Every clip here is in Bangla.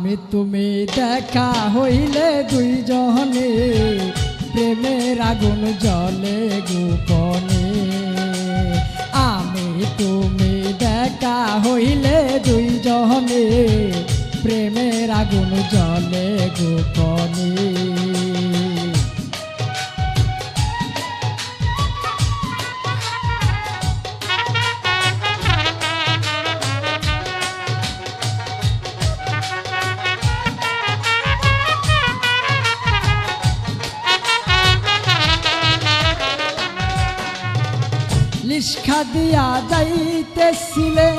আমি তুমি দেখা হইলে দুইজনে প্রেমের আগুন জ্বলে গোপনে। আমি তুমি দেখা হইলে দুইজনে প্রেমের আগুন জ্বলে গোপনে। লিশখা দিয়া যাইতেছিলে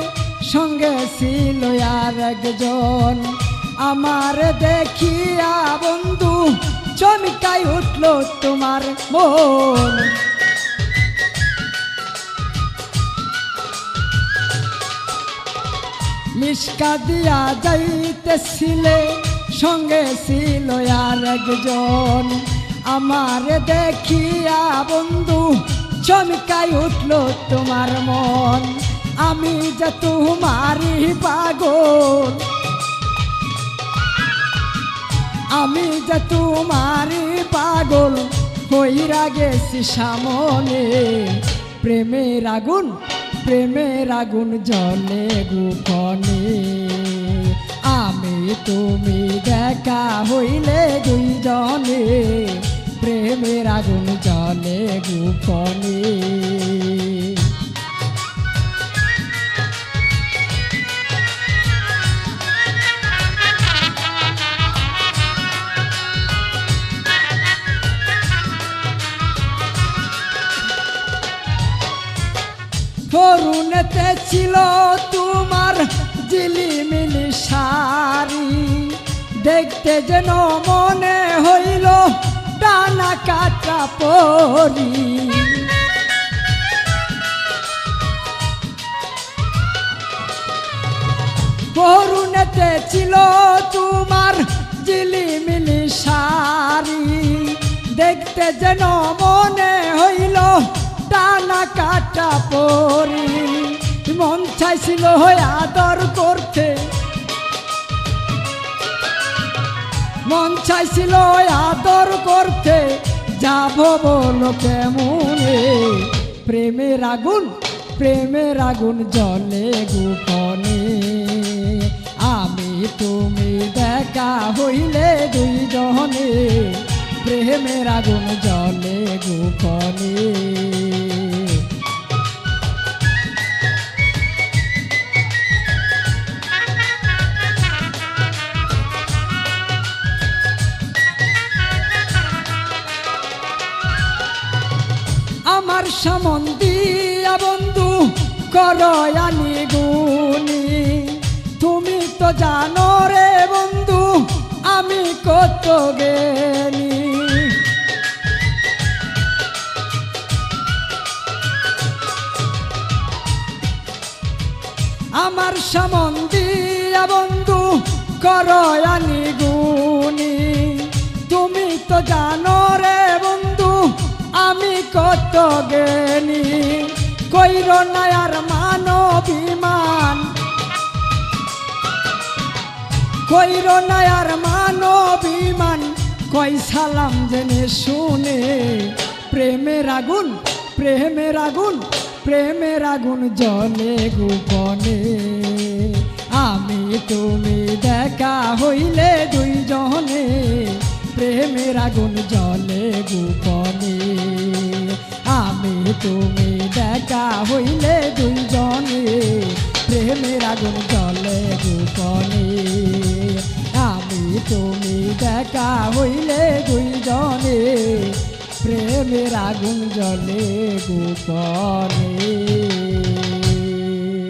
সঙ্গে ছিল আর একজন, আমার দেখিয়া বন্ধু চমকাই উঠল তোমার মন। লিশখা দিয়া যাইতেছিলে সঙ্গে ছিল আর একজন, আমার দেখিয়া বন্ধু চমকাই উঠল তোমার মন। আমি যে তোমারই পাগল, আমি যে তোমারই পাগল হইরা গেছি সামনে। প্রেমের আগুন, প্রেমের আগুন জ্বলে গোপনে। আমি তুমি দেখা হইলে দুইজনে প্রেমের আগুন জ্বলে গোপনে। পরনেতে ছিল তোমার ঝিলিমিলি শাড়ি, দেখতে যেন মনে হইল টানা কাটা পরি। পরনেতে ছিল তোমার ঝিলিমিলি শাড়ি, দেখতে যেন মনে হইল টানা কাটা পরি। মন চাইছিল আদর করতে, মন চাইছিল আদর করতে, যাব বলো কেমনে। প্রেমের আগুন, প্রেমের আগুন জ্বলে গোপনে। আমি তুমি দেখা হইলে দুইজনে প্রেমের আগুন জ্বলে গোপনে। আমার সম্বন্ধীয়া বন্ধু করয়ানি গুনি, তুমি তো জানো রে বন্ধু আমি কত জ্ঞানী। আমার সম্বন্ধীয়া বন্ধু করয়ানি গুনি, তুমি তো জানো রে বন্ধু আমি কত জ্ঞানী। কইর না আর মানবিমান, কইর না আর মানবিমান, কই সালাম জেনে শুনে। প্রেমের আগুন, প্রেমের আগুন, প্রেমের আগুন জ্বলে গোপনে। আমি তুমি দেখা হইলে দুইজনে প্রেমের আগুন জ্বলে গোপনে। আমি তুমি দেখা হইলে দুইজনে প্রেমের আগুন জ্বলে গোপনে। আমি তুমি দেখা হইলে দুইজনে প্রেমের আগুন জ্বলে গোপনে।